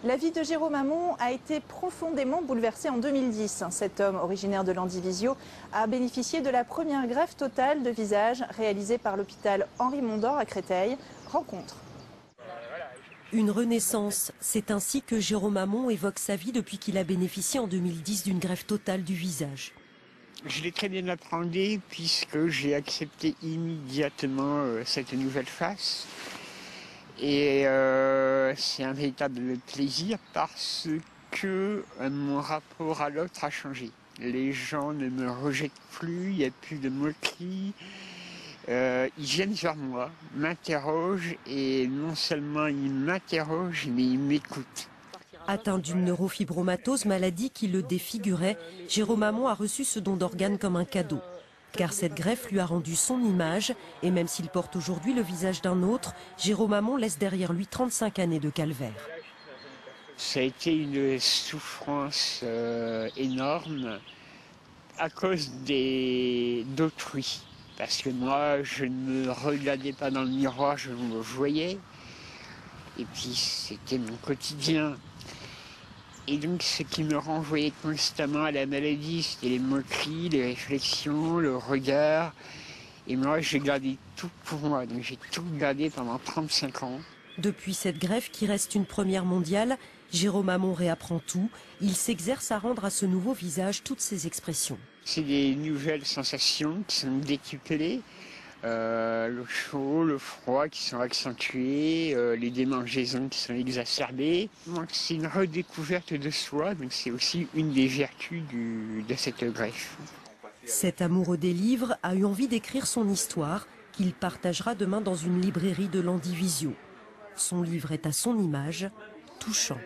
La vie de Jérôme Hamon a été profondément bouleversée en 2010. Cet homme, originaire de Landivisiau, a bénéficié de la première greffe totale de visage réalisée par l'hôpital Henri Mondor à Créteil. Rencontre. Une renaissance, c'est ainsi que Jérôme Hamon évoque sa vie depuis qu'il a bénéficié en 2010 d'une greffe totale du visage. Je l'ai très bien appréhendé puisque j'ai accepté immédiatement cette nouvelle face. Et c'est un véritable plaisir parce que mon rapport à l'autre a changé. Les gens ne me rejettent plus, il n'y a plus de moqueries. Ils viennent vers moi, m'interrogent et non seulement ils m'interrogent mais ils m'écoutent. Atteint d'une neurofibromatose, maladie qui le défigurait, Jérôme Hamon a reçu ce don d'organes comme un cadeau. Car cette greffe lui a rendu son image, et même s'il porte aujourd'hui le visage d'un autre, Jérôme Hamon laisse derrière lui 35 années de calvaire. Ça a été une souffrance énorme à cause d'autrui. Parce que moi, je ne me regardais pas dans le miroir, je me voyais. Et puis, c'était mon quotidien. Et donc, ce qui me renvoyait constamment à la maladie, c'était les moqueries, les réflexions, le regard. Et moi, j'ai gardé tout pour moi. Donc, j'ai tout gardé pendant 35 ans. Depuis cette greffe qui reste une première mondiale, Jérôme Hamon réapprend tout. Il s'exerce à rendre à ce nouveau visage toutes ses expressions. C'est des nouvelles sensations qui sont décuplées. Le chaud, le froid qui sont accentués, les démangeaisons qui sont exacerbées. C'est une redécouverte de soi, donc c'est aussi une des vertus de cette greffe. Cet amoureux des livres a eu envie d'écrire son histoire, qu'il partagera demain dans une librairie de Landivisiau. Son livre est à son image, touchant.